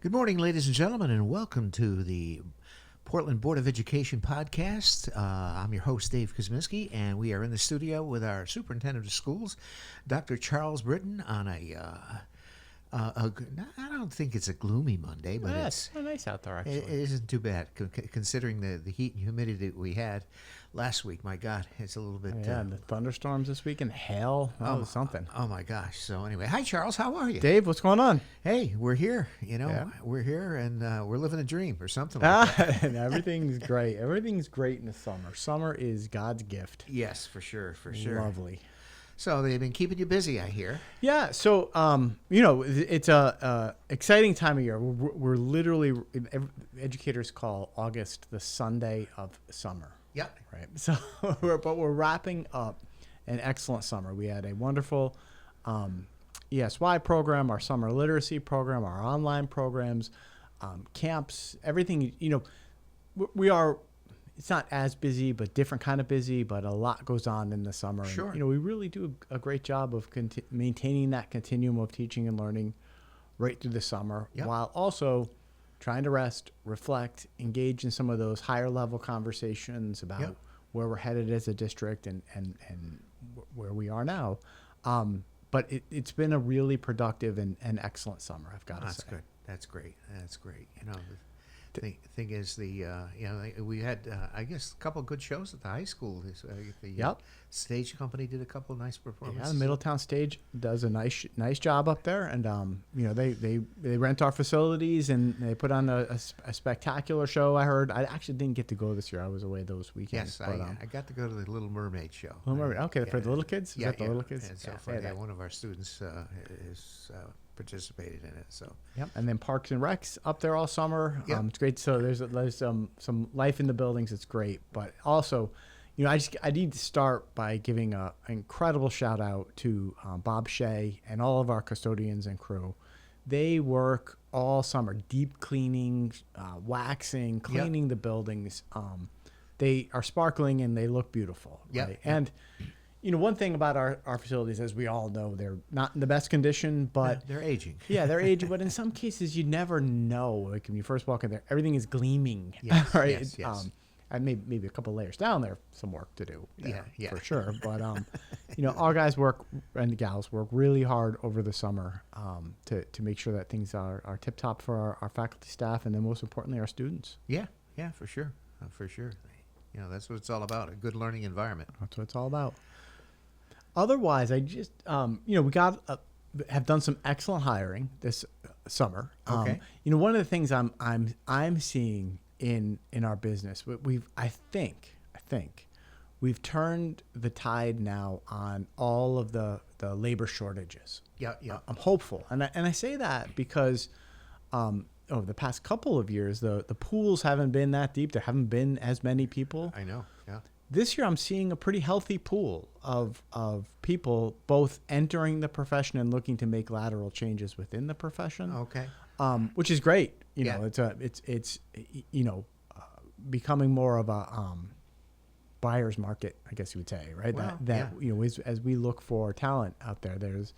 Good morning, ladies and gentlemen, and welcome to the Portland Board of Education podcast. I'm your host, Dave Kosminski, and we are in the studio with our superintendent of schools, Dr. Charles Britton, on I don't think it's a gloomy Monday, but It's nice out there, actually. it isn't too bad considering the heat and humidity that we had last week. My God, it's a little bit. And the thunderstorms this week and hail. That was something. Oh my gosh! So anyway, hi Charles, how are you? Dave, what's going on? Hey, we're here. Yeah. We're here, and we're living a dream or something like that. And everything's great. Everything's great in the summer. Summer is God's gift. Yes, for sure. Lovely. So they've been keeping you busy, I hear. Yeah. So, it's a exciting time of year. We're literally, educators call August the Sunday of summer. Yep. Right. So, we're wrapping up an excellent summer. We had a wonderful ESY program, our summer literacy program, our online programs, camps, everything. We are. It's not as busy, but different kind of busy. But a lot goes on in the summer. Sure. And, we really do a great job of maintaining that continuum of teaching and learning right through the summer, Yep. while also trying to rest, reflect, engage in some of those higher level conversations about Yep. where we're headed as a district and where we are now. But it's been a really productive and excellent summer, I've got to That's say. good. That's great. That's great. The thing is, we had, I guess, a couple of good shows at the high school. Yep. Stage company did a couple of nice Yeah, performances. the Middletown stage does a nice job up there, and they rent our facilities and they put on a spectacular show. I heard. I actually didn't get to go this year. I was away those weekends. Yes, I got to go to the Little Mermaid show. Little Mermaid. Okay, Yeah. for the little kids. Is Yeah, that the little kids? And so Yeah, far, yeah, one of our students is participated in it. So Yep. And then Parks and Recs up there all summer. Yep. It's great. So there's some life in the buildings. It's great. But also, I need to start by giving an incredible shout out to Bob Shea and all of our custodians and crew. They work all summer, deep cleaning, waxing, cleaning the buildings. They are sparkling and they look beautiful. Yep. Right? And one thing about our facilities, as we all know, they're not in the best condition, but they're aging. yeah, they're aging. But in some cases, you never know. Like when you first walk in there, everything is gleaming. Yes, right? yes. And maybe a couple layers down there, some work to do. There, Yeah. for sure. But our guys work and gals work really hard over the summer to make sure that things are tip top for our faculty, staff, and then most importantly, our students. Yeah, for sure, for sure. That's what it's all about—a good learning environment. That's what it's all about. Otherwise, I just, we have done some excellent hiring this summer. Okay. One of the things I'm seeing in our business, I think we've turned the tide now on all of the labor shortages. Yeah. I'm hopeful, and I say that because over the past couple of years, the pools haven't been that deep. There haven't been as many people. I know. Yeah. This year, I'm seeing a pretty healthy pool of people both entering the profession and looking to make lateral changes within the profession. Okay. Which is great. Yeah. It's becoming more of a buyer's market, I guess you would say, right? Well, As we look for talent out there, there's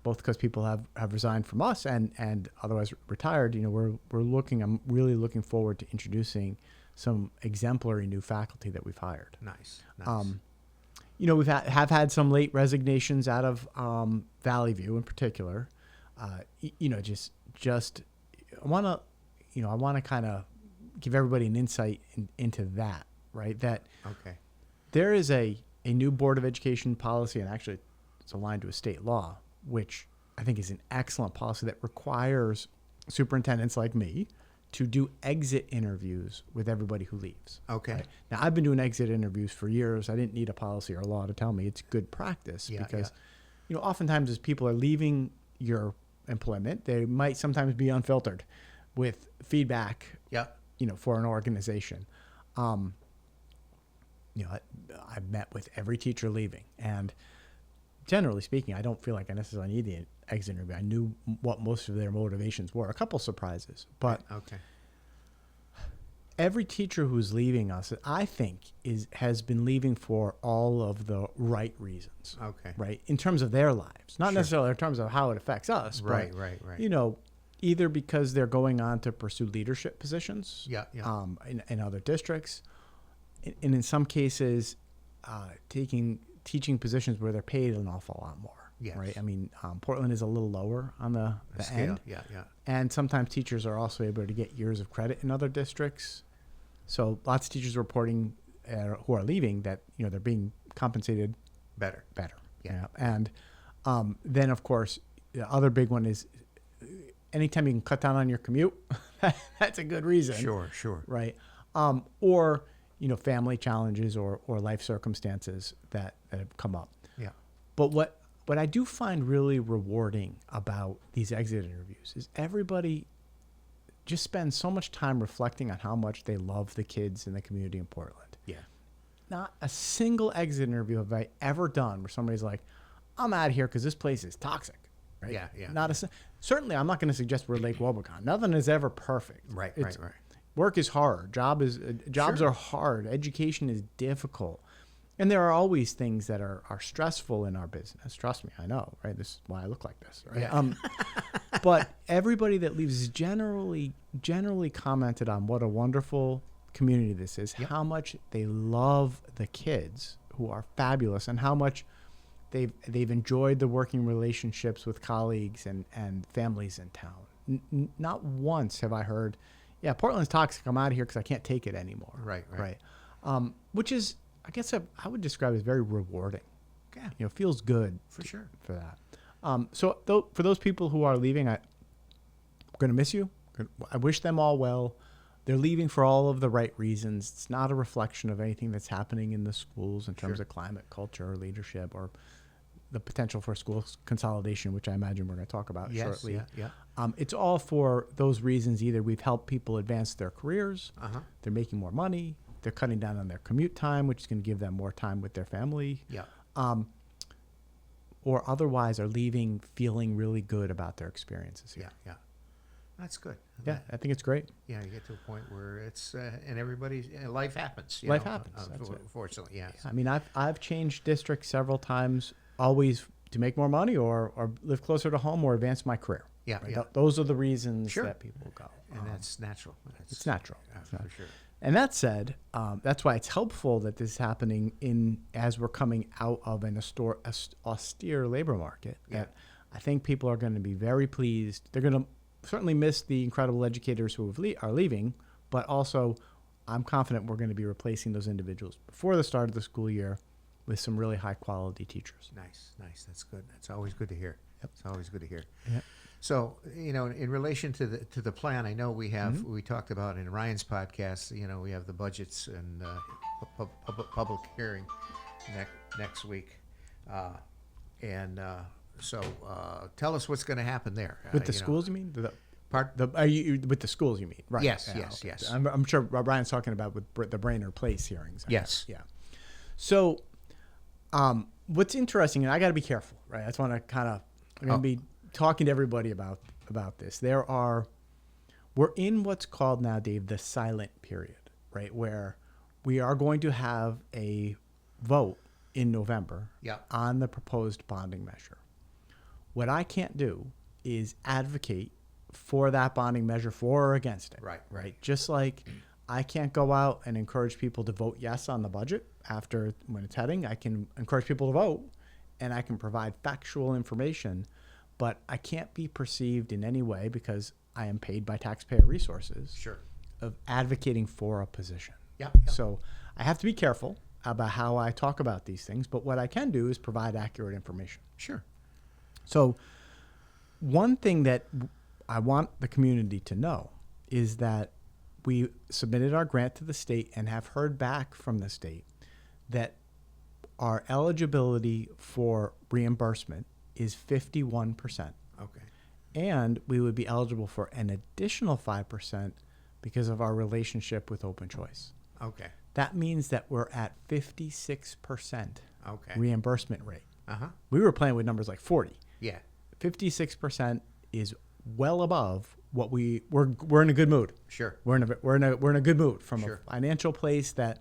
both because people have resigned from us and otherwise retired. I'm really looking forward to introducing some exemplary new faculty that we've hired. Nice. We've have had some late resignations out of Valley View in particular. I want to kind of give everybody an insight into that, right? That Okay. there is a new Board of Education policy, and actually it's aligned to a state law, which I think is an excellent policy that requires superintendents like me to do exit interviews with everybody who leaves. Okay. Right? Now, I've been doing exit interviews for years. I didn't need a policy or a law to tell me it's good practice because, oftentimes as people are leaving your employment, they might sometimes be unfiltered with feedback, Yeah. For an organization. I've met with every teacher leaving, and generally speaking, I don't feel like I necessarily need the exit interview. I knew what most of their motivations were. A couple surprises, but Okay. every teacher who's leaving us, I think, has been leaving for all of the right reasons. Okay. Right, in terms of their lives, not Sure. necessarily in terms of how it affects us. Right. But, Right. You know, either because they're going on to pursue leadership positions Yeah, yeah. in other districts, and in some cases, teaching positions where they're paid an awful lot more. Yes. Right. I mean, Portland is a little lower on the Scale. end. Yeah, yeah. And sometimes teachers are also able to get years of credit in other districts. So lots of teachers reporting who are leaving that, they're being compensated Better. Yeah. And then, of course, the other big one is anytime you can cut down on your commute, that's a good reason. Sure. Right. Or, family challenges or life circumstances that have come up. Yeah. But what I do find really rewarding about these exit interviews is everybody just spends so much time reflecting on how much they love the kids in the community in Portland. Yeah. Not a single exit interview have I ever done where somebody's like, I'm out of here because this place is toxic. Right? Yeah. Certainly, I'm not going to suggest we're Lake Wobegon. Nothing is ever perfect. Right. Work is hard. Jobs Sure. are hard. Education is difficult. And there are always things that are stressful in our business. Trust me, I know, right? This is why I look like this, right? Yeah. But everybody that leaves generally commented on what a wonderful community this is, Yep. how much they love the kids who are fabulous, and how much they've enjoyed the working relationships with colleagues and families in town. Not once have I heard, yeah, Portland's toxic. I'm out of here because I can't take it anymore. Right. Which is, I guess I would describe as very rewarding. Yeah. Feels good For sure. for that. So for those people who are leaving, I'm going to miss you. I wish them all well. They're leaving for all of the right reasons. It's not a reflection of anything that's happening in the schools in terms Sure. of climate, culture, or leadership, or the potential for school consolidation, which I imagine we're going to talk about Yes. shortly. Yeah. It's all for those reasons. Either we've helped people advance their careers, Uh-huh. they're making more money, they're cutting down on their commute time, which is going to give them more time with their family, Yeah. or otherwise are leaving feeling really good about their experiences here. Yeah. That's good. Yeah, I think it's great. Yeah, you get to a point where it's and everybody's life happens. Life happens, that's it. Fortunately, yes. I mean, I've changed districts several times, always to make more money or live closer to home or advance my career. Yeah, right? yeah. Those are the reasons Sure. that people go. And that's natural. It's natural. For sure. And that said, that's why it's helpful that this is happening as we're coming out of an austere labor market. Yeah. That I think people are going to be very pleased. They're going to certainly miss the incredible educators who are leaving, but also I'm confident we're going to be replacing those individuals before the start of the school year with some really high quality teachers. Nice. That's good. That's always good to hear. Yep. It's always good to hear. Yep. So, in relation to the plan, I know we have Mm-hmm. we talked about in Ryan's podcast. We have the budgets and public hearing next week, so tell us what's going to happen there With the schools, you mean? Are you with the schools? You mean? Right. Yes, Yeah, yes, okay. yes. I'm sure Brian's talking about with the Brainerd Place hearings. I Yes. guess. Yeah. So, what's interesting, and I got to be careful, right? I just want to I'm going to be talking to everybody about this. We're in what's called now, Dave, the silent period, right? Where we are going to have a vote in November Yeah. on the proposed bonding measure. What I can't do is advocate for that bonding measure, for or against it. Right. Just like I can't go out and encourage people to vote yes on the budget when it's heading. I can encourage people to vote, and I can provide factual information, but I can't be perceived in any way, because I am paid by taxpayer resources, Sure. of advocating for a position. Yeah. So I have to be careful about how I talk about these things, but what I can do is provide accurate information. Sure. So one thing that I want the community to know is that we submitted our grant to the state and have heard back from the state that our eligibility for reimbursement is 51%. Okay. And we would be eligible for an additional 5% because of our relationship with Open Choice. Okay. That means that we're at 56% Okay. reimbursement rate. Uh-huh. We were playing with numbers like 40. Yeah. 56% is well above what we're in a good mood. Sure. We're in a good mood from Sure. a financial place that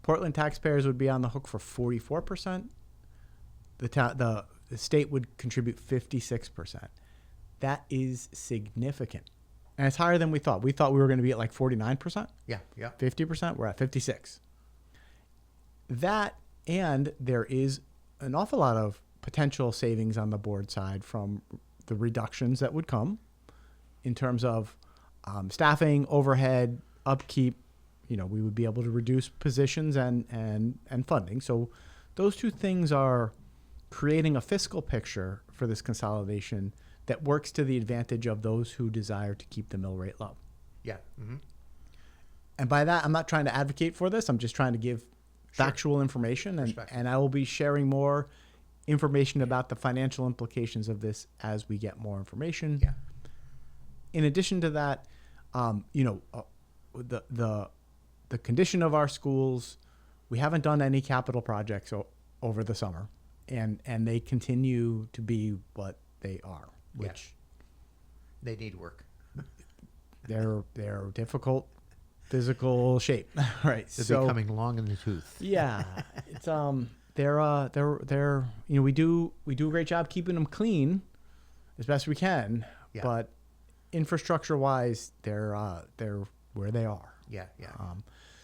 Portland taxpayers would be on the hook for 44%. The state would contribute 56%. That is significant. And it's higher than we thought. We thought we were going to be at like 49%, Yeah, yeah. 50%. We're at 56. That, and there is an awful lot of potential savings on the board side from the reductions that would come in terms of staffing, overhead, upkeep. We would be able to reduce positions and funding. So those two things are creating a fiscal picture for this consolidation that works to the advantage of those who desire to keep the mill rate low. Yeah. Mm-hmm. And by that, I'm not trying to advocate for this. I'm just trying to give factual information, and I will be sharing more information about the financial implications of this as we get more information. Yeah. In addition to that, the condition of our schools, we haven't done any capital projects over the summer, and they continue to be what they are, which they need work. they're difficult physical shape, right? They're becoming long in the tooth. Yeah, it's they're we do a great job keeping them clean as best we can, but infrastructure wise, they're where they are. Yeah, yeah.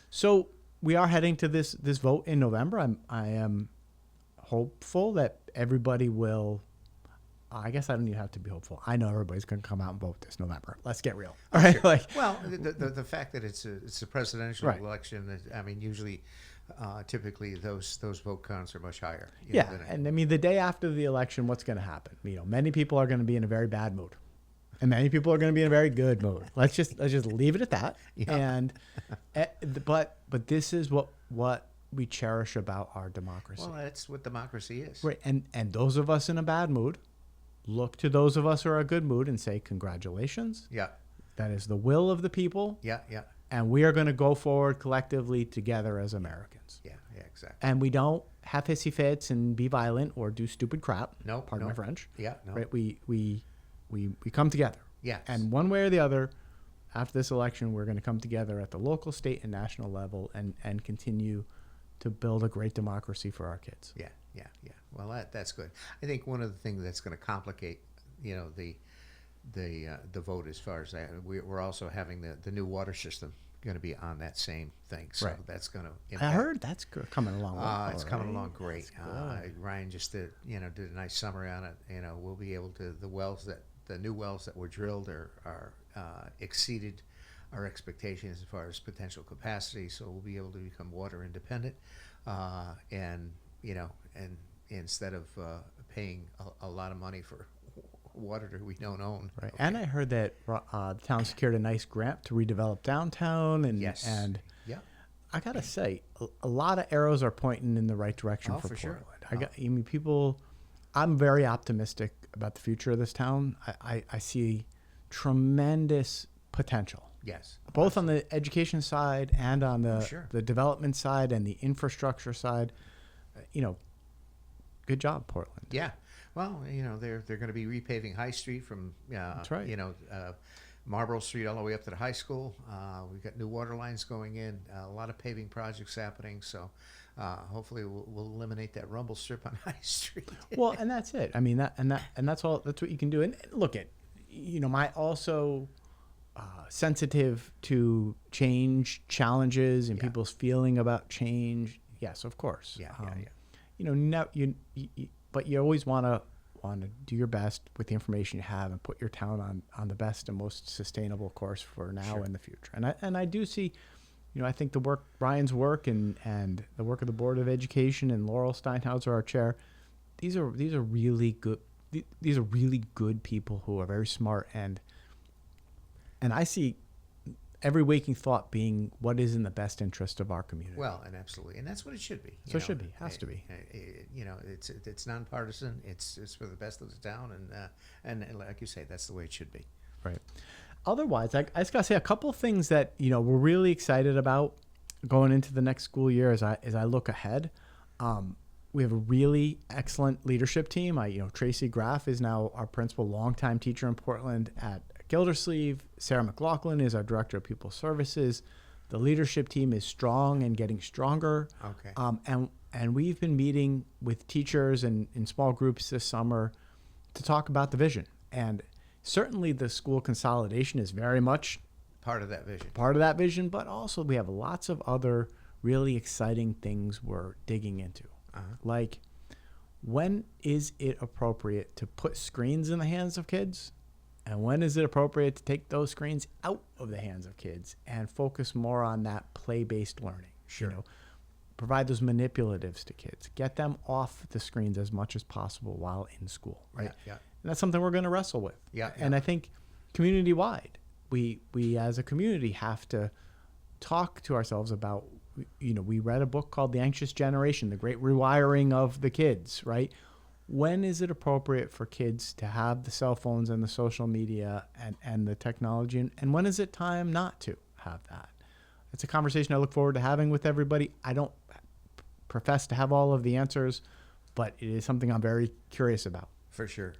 So we are heading to this vote in November. I am hopeful that everybody will. I guess I don't even have to be hopeful. I know everybody's going to come out and vote this November. Let's get real. All right. Sure. Well, the fact that it's a presidential election, I mean, usually, typically those vote counts are much higher. And I mean, the day after the election, what's going to happen? Many people are going to be in a very bad mood, and many people are going to be in a very good mood. Let's just leave it at that. Yeah. And but this is what we cherish about our democracy. Well, that's what democracy is. Right. And those of us in a bad mood look to those of us who are in a good mood and say, congratulations. Yeah. That is the will of the people. Yeah, yeah. And we are going to go forward collectively together as Americans. Yeah, yeah, exactly. And we don't have hissy fits and be violent or do stupid crap. No. Pardon my French. Yeah, no. Right? We come together. Yes. And one way or the other, after this election, we're going to come together at the local, state, and national level and continue to build a great democracy for our kids. Yeah, yeah, yeah. Well, that's good. I think one of the things that's going to complicate, the vote as far as that, we're also having the new water system going to be on that same thing. So that's going to impact. I heard that's coming along well. It's coming along great. Ryan just did a nice summary on it. We'll be able to, the new wells that were drilled are exceeded our expectations as far as potential capacity, so we'll be able to become water independent, and instead of paying a lot of money for water that we don't own. Right. Okay. And I heard that the town secured a nice grant to redevelop downtown, and I gotta say, a lot of arrows are pointing in the right direction for Portland. Sure. I'm very optimistic about the future of this town. I see tremendous potential. Yes. Both on the education side and on the development side and the infrastructure side. Good job, Portland. Yeah. Well, they're going to be repaving High Street from that's right. Marlborough Street all the way up to the high school. We've got new water lines going in, a lot of paving projects happening. So hopefully we'll eliminate that rumble strip on High Street. Well, and that's it. I mean, that's all. That's what you can do. And look at, my also sensitive to change, challenges, and people's feeling about change. Yes, of course. Yeah. But you always want to do your best with the information you have and put your town on the best and most sustainable course for now and the future. And I do see, I think the work, Ryan's work and the work of the Board of Education and Laurel Steinhauser, our chair, these are really good. These are really good people who are very smart, and I see every waking thought being what is in the best interest of our community. Well, and absolutely, and that's what it should be. It should be, has to be. It's nonpartisan. It's for the best of the town, and like you say, that's the way it should be. Right. Otherwise, I just gotta say a couple of things that we're really excited about going into the next school year. As I look ahead, we have a really excellent leadership team. Tracy Graff is now our principal, longtime teacher in Portland at Gildersleeve. Sarah McLaughlin is our director of pupil services. The leadership team is strong and getting stronger. Okay. And we've been meeting with teachers and in small groups this summer to talk about the vision. And certainly the school consolidation is very much Part of that vision. part of that vision, but also we have lots of other really exciting things we're digging into. Like, when is it appropriate to put screens in the hands of kids? And when is it appropriate to take those screens out of the hands of kids and focus more on that play-based learning? Sure. You know, provide those manipulatives to kids. Get them off the screens as much as possible while in school, right? Yeah. And that's something we're going to wrestle with. Yeah. And I think community-wide, we as a community have to talk to ourselves about, we read a book called The Anxious Generation, The Great Rewiring of the Kids, right? When is it appropriate for kids to have the cell phones and the social media and the technology? And when is it time not to have that? It's a conversation I look forward to having with everybody. I don't profess to have all of the answers, but it is something I'm very curious about. For sure.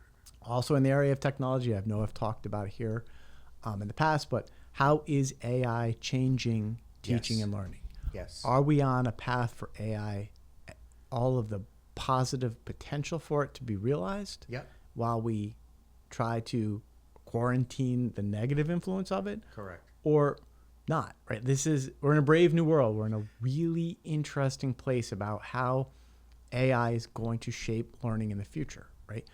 Also in the area of technology, I know I've talked about it here in the past, but how is AI changing teaching Yes. and learning? Yes. Are we on a path for AI, all of the positive potential for it to be realized, Yep. while we try to quarantine the negative influence of it, Correct. or not, right? We're in a brave new world. We're in a really interesting place about how AI is going to shape learning in the future, right?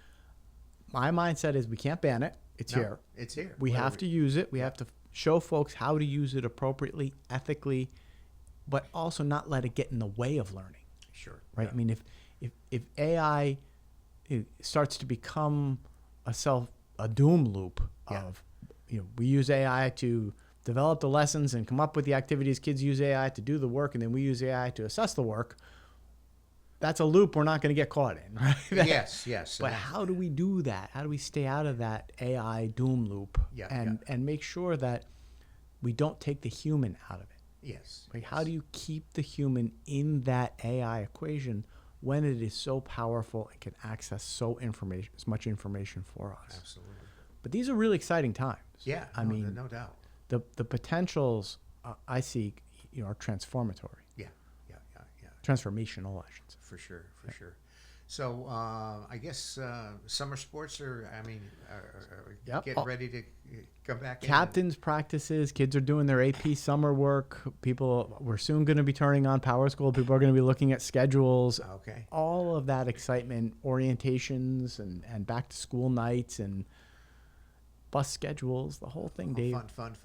My mindset is we can't ban it. It's No, here. It's here. We have to use it. We have to show folks how to use it appropriately, ethically, but also not let it get in the way of learning, Sure. right? Yeah. I mean, if AI starts to become a doom loop of, we use AI to develop the lessons and come up with the activities, kids use AI to do the work, and then we use AI to assess the work, that's a loop we're not going to get caught in, right? Yes. But how do we do that? How do we stay out of that AI doom loop and make sure that we don't take the human out of it? Yes. Like, how do you keep the human in that AI equation when it is so powerful and can access as much information for us? Absolutely. But these are really exciting times. Yeah. I mean, no doubt. the potentials I see, are transformatory, Yeah. transformational, I should say. For sure. So I guess summer sports are Yep. getting ready to come back. Captains practices, kids are doing their AP summer work. We're soon going to be turning on Power School. People are going to be looking at schedules. Okay. All of that excitement, orientations and back to school nights and bus schedules, the whole thing, Dave. Fun.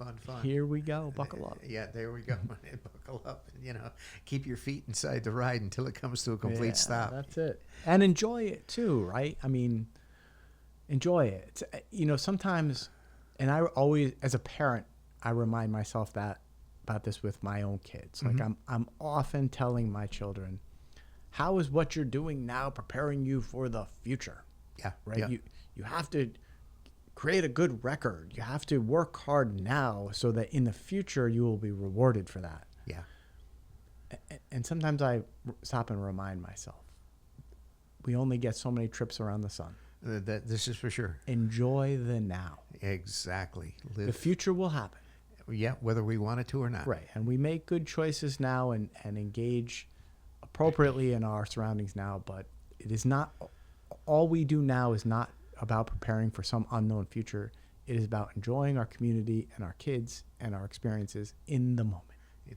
Here we go. Buckle up. Yeah, there we go. Buckle up and, keep your feet inside the ride until it comes to a complete stop. That's it. And enjoy it too, right? I mean, enjoy it. It's, sometimes, and I always, as a parent, I remind myself about this with my own kids. Like, I'm often telling my children, how is what you're doing now preparing you for the future? Yeah. Right? Yeah. You have to create a good record. You have to work hard now so that in the future you will be rewarded for that. Yeah. And sometimes I stop and remind myself, we only get so many trips around the sun. This is for sure. Enjoy the now. Exactly. The future will happen. Yeah, whether we want it to or not. Right. And we make good choices now and engage appropriately in our surroundings now, but it is not, all we do now is not about preparing for some unknown future. It is about enjoying our community and our kids and our experiences in the moment.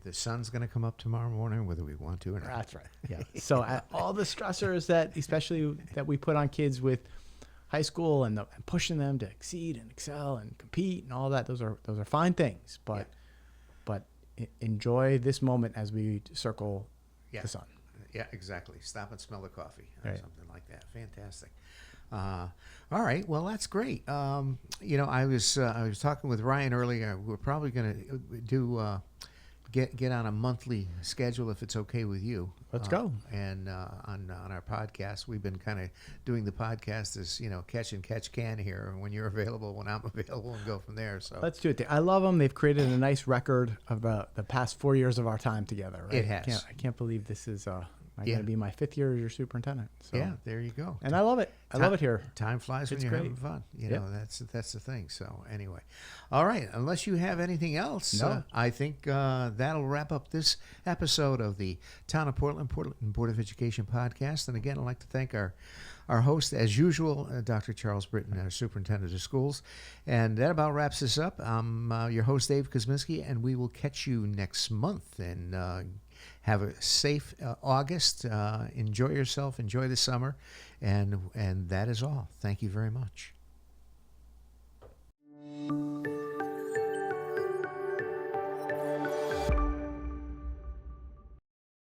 The sun's going to come up tomorrow morning, whether we want to or not. That's right. Yeah. So all the stressors especially that we put on kids with high school and pushing them to exceed and excel and compete and all that, those are fine things. But enjoy this moment as we circle the sun. Yeah, exactly. Stop and smell the coffee or Right. something like that. Fantastic. All right. Well, that's great. I was talking with Ryan earlier. We're probably going to do get on a monthly schedule if it's okay with you. Let's go. And on our podcast, we've been kind of doing the podcast as catch can here, and when you're available, when I'm available, and go from there. So Let's do it. I love them. They've created a nice record of the past 4 years of our time together. Right? It has. I can't believe this is I Yeah. got to be my 5th year as your superintendent. So. Yeah, there you go. And I love it. I love it here. Time flies when It's you're great. having fun. You Yep. know, that's the thing. So anyway, all right. Unless you have anything else, No. I think that'll wrap up this episode of the Town of Portland Board of Education podcast. And again, I'd like to thank our host, as usual, Dr. Charles Britton, our superintendent of schools. And that about wraps this up. I'm your host, Dave Kosminski, and we will catch you next month. And have a safe August. Enjoy yourself. Enjoy the summer. And that is all. Thank you very much.